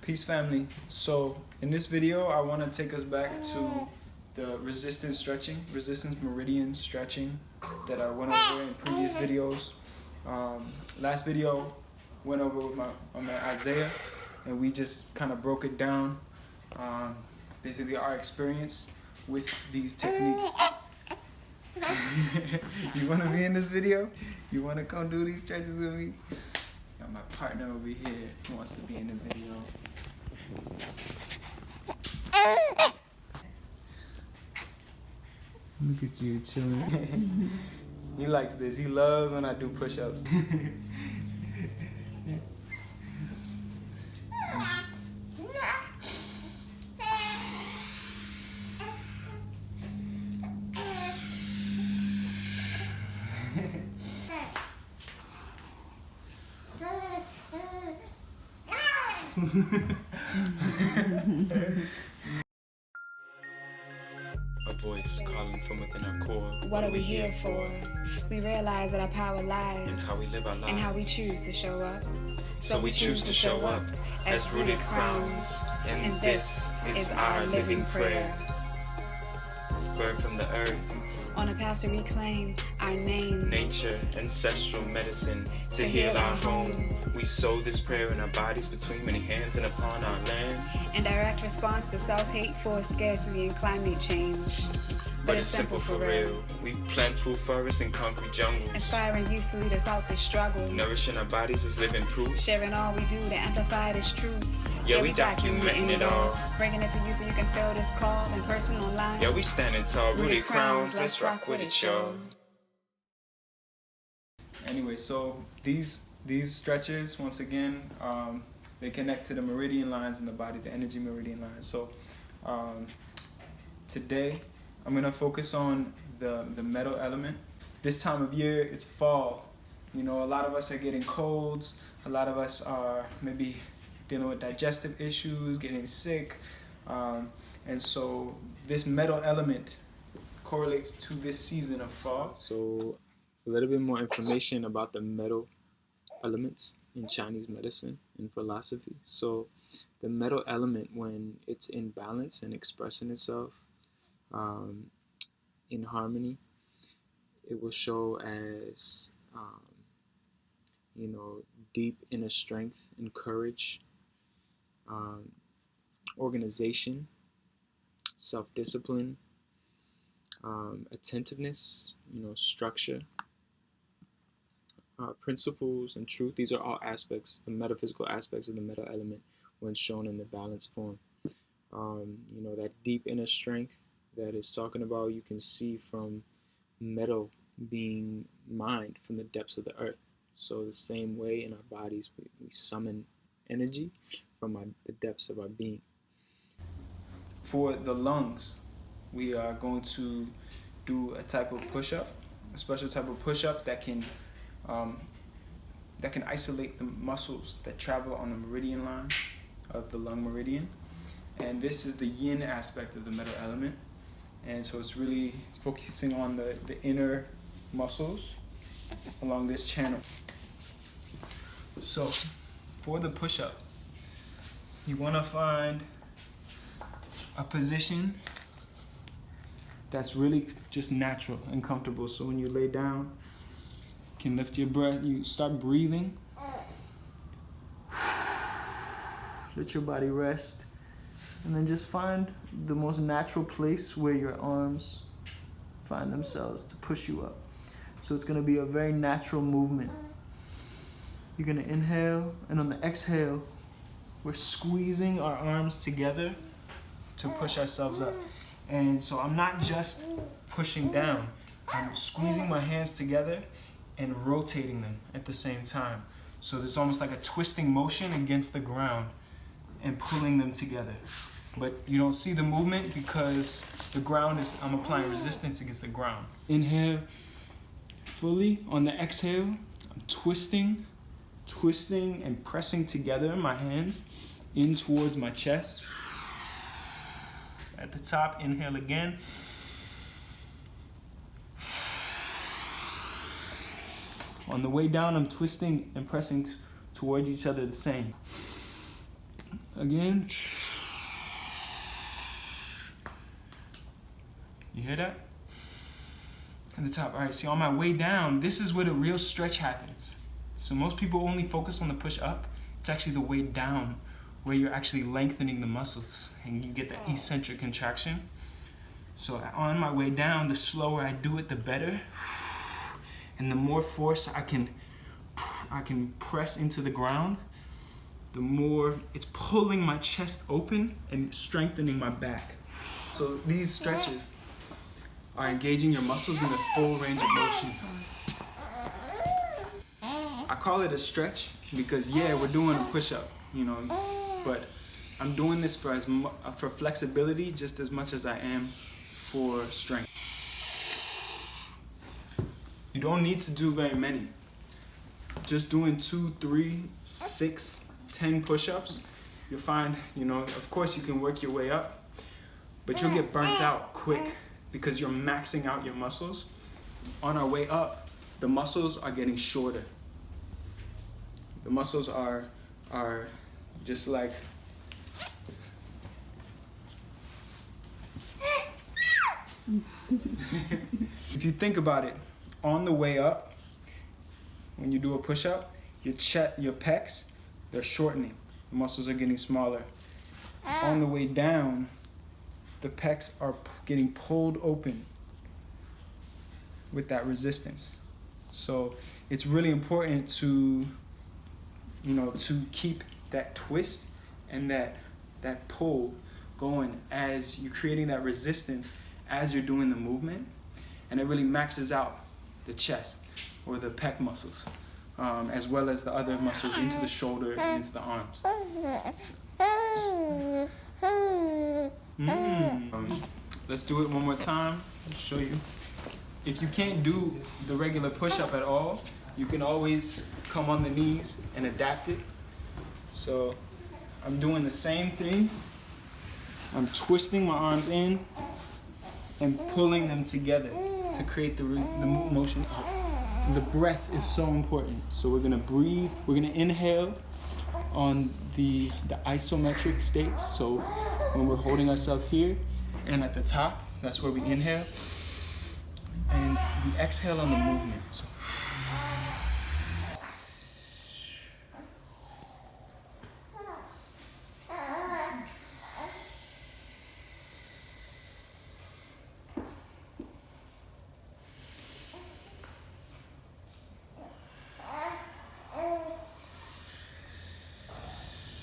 Peace, family. So in this video, I want to take us back to the resistance meridian stretching that I went over in previous videos. Last video went over with my man Isaiah, and we just kind of broke it down. Basically our experience with these techniques. You want to be in this video? You want to come do these stretches with me? Got my partner over here who wants to be in the video. Look at you chilling. He likes this. He loves when I do push-ups. A voice calling from within our core. What are we here for? We realize that our power lies in how we live our lives, and how we choose to show up. So we choose to show up as rooted crowns, and this is our living prayer. Birth from the earth, on a path to reclaim our name, nature, ancestral medicine to heal our home. We sow this prayer in our bodies between many hands and upon our land. In direct response to self-hate, for scarcity, and climate change. But it's simple for real. We plant full forests and concrete jungles, inspiring youth to lead us out the struggle, nourishing our bodies as living proof, sharing all we do to amplify this truth. Yeah, we documenting it all, bringing it to you so you can feel this call in person, online. Yeah, we standing tall, rooted crowns, let's rock with it, y'all. Anyway, so these stretches, once again, they connect to the meridian lines in the body, the energy meridian lines. So today, I'm gonna focus on the metal element. This time of year, it's fall. You know, a lot of us are getting colds. A lot of us are maybe dealing with digestive issues, getting sick. And so this metal element correlates to this season of fall. So a little bit more information about the metal elements in Chinese medicine and philosophy. So the metal element, when it's in balance and expressing itself in harmony, it will show as deep inner strength and courage, organization, self-discipline, attentiveness, structure, principles, and truth. These are all aspects, the metaphysical aspects of the metal element when shown in the balanced form. That deep inner strength that is talking about, you can see from metal being mined from the depths of the earth. So the same way in our bodies, we summon energy from the depths of our being. For the lungs, we are going to do a type of push-up, a special type of push-up that can isolate the muscles that travel on the meridian line of the lung meridian. And this is the yin aspect of the metal element. And so it's focusing on the inner muscles along this channel. So for the push-up, you want to find a position that's really just natural and comfortable. So when you lay down, you can lift your breath, you start breathing. Let your body rest. And then just find the most natural place where your arms find themselves to push you up. So it's going to be a very natural movement. You're going to inhale, and on the exhale, we're squeezing our arms together to push ourselves up. And so I'm not just pushing down, I'm squeezing my hands together and rotating them at the same time. So there's almost like a twisting motion against the ground and pulling them together. But you don't see the movement because I'm applying resistance against the ground. Inhale fully. On the exhale, I'm twisting and pressing together my hands in towards my chest. At the top, inhale again. On the way down, I'm twisting and pressing towards each other the same. Again. You hear that? At the top. All right, see, on my way down, this is where the real stretch happens. So most people only focus on the push up. It's actually the way down where you're actually lengthening the muscles and you get that eccentric contraction. So on my way down, the slower I do it, the better. And the more force I can press into the ground, the more it's pulling my chest open and strengthening my back. So these stretches are engaging your muscles in the full range of motion. I call it a stretch because, yeah, we're doing a push-up, you know, but I'm doing this for flexibility just as much as I am for strength. You don't need to do very many. Just doing 2, 3, 6, 10 push-ups, you'll find, you know, of course you can work your way up, but you'll get burnt out quick because you're maxing out your muscles. On our way up, the muscles are getting shorter. The muscles are just like if you think about it, on the way up, when you do a push-up, your pecs, they're shortening. The muscles are getting smaller. On the way down, the pecs are getting pulled open with that resistance. So it's really important to, you know, to keep that twist and that pull going as you're creating that resistance as you're doing the movement, and it really maxes out the chest or the pec muscles, as well as the other muscles into the shoulder and into the arms. Let's do it one more time. I'll show you. If you can't do the regular push-up at all, you can always come on the knees and adapt it. So I'm doing the same thing. I'm twisting my arms in and pulling them together to create the motion up. And the breath is so important. So we're gonna breathe, we're gonna inhale on the isometric states. So when we're holding ourselves here and at the top, that's where we inhale. And we exhale on the movement. So.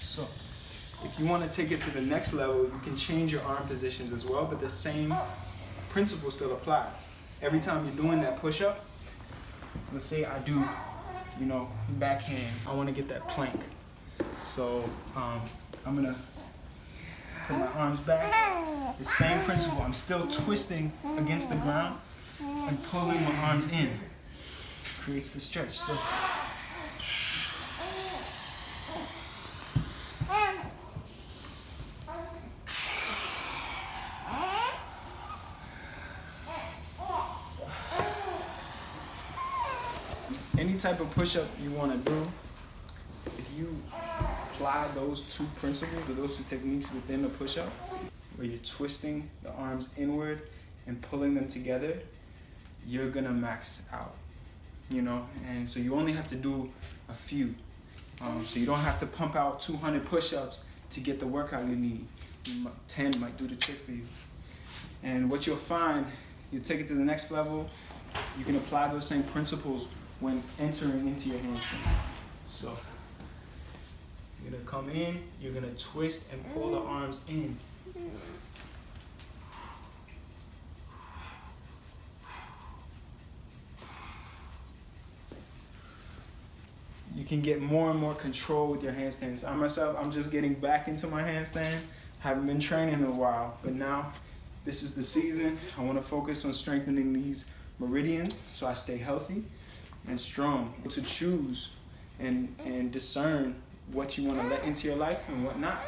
So, if you want to take it to the next level, you can change your arm positions as well, but the same principle still applies. Every time you're doing that push-up, let's say I do, you know, backhand. I want to get that plank. So I'm going to put my arms back. The same principle. I'm still twisting against the ground and pulling my arms in. Creates the stretch. So. Any type of push-up you want to do, if you apply those two principles or those two techniques within the push-up, where you're twisting the arms inward and pulling them together, you're gonna max out, you know? And so you only have to do a few. So you don't have to pump out 200 push-ups to get the workout you need. 10 might do the trick for you. And what you'll find, you take it to the next level, you can apply those same principles when entering into your handstand. So you're gonna come in, you're gonna twist and pull the arms in. You can get more and more control with your handstands. I'm just getting back into my handstand. Haven't been training in a while, but now this is the season. I wanna focus on strengthening these meridians so I stay healthy and strong, to choose and discern what you want to let into your life and what not.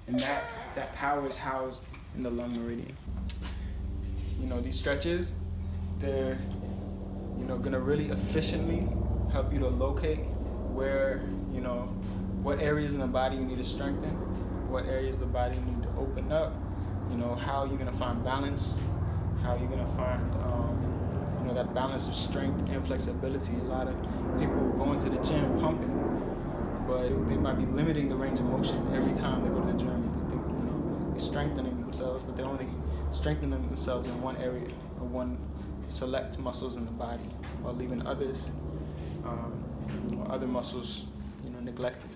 And that power is housed in the lung meridian. You know, these stretches, they're, you know, gonna really efficiently help you to locate where, you know, what areas in the body you need to strengthen, what areas of the body need to open up, you know, how you're gonna find balance, how you're gonna find, you know, that balance of strength and flexibility. A lot of people go into the gym pumping, but they might be limiting the range of motion every time they go to the gym. They think, you know, they're strengthening themselves, but they're only strengthening themselves in one area or one select muscles in the body, while leaving others or other muscles, you know, neglected.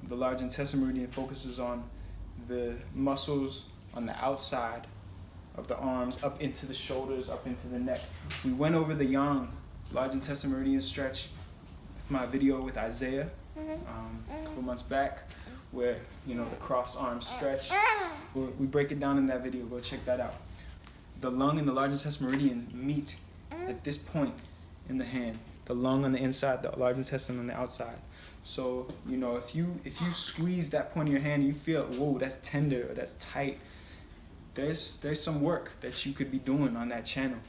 The large intestine meridian focuses on the muscles on the outside of the arms, up into the shoulders, up into the neck. We went over the yang, large intestine meridian stretch, my video with Isaiah a couple months back, where, you know, the cross arm stretch. We break it down in that video. Go check that out. The lung and the large intestine meridians meet at this point in the hand. The lung on the inside, the large intestine on the outside. So, you know, if you squeeze that point of your hand and you feel, whoa, that's tender or that's tight, there's some work that you could be doing on that channel.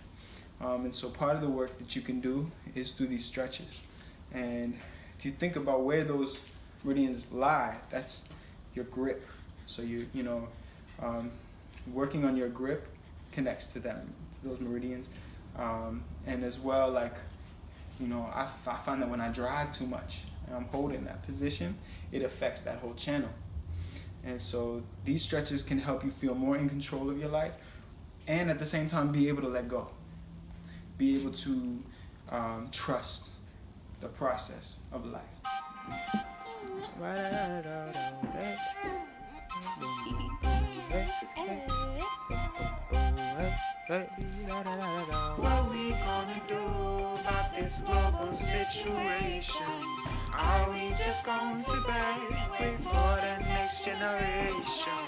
And so part of the work that you can do is through these stretches. And if you think about where those meridians lie, that's your grip. So working on your grip connects to them, to those meridians. And as well, like, you know, I find that when I drive too much and I'm holding that position, it affects that whole channel. And so these stretches can help you feel more in control of your life, and at the same time be able to let go. Be able to trust the process of life. What we gonna do about this global situation? Are we just gonna sit back, wait for the next generation?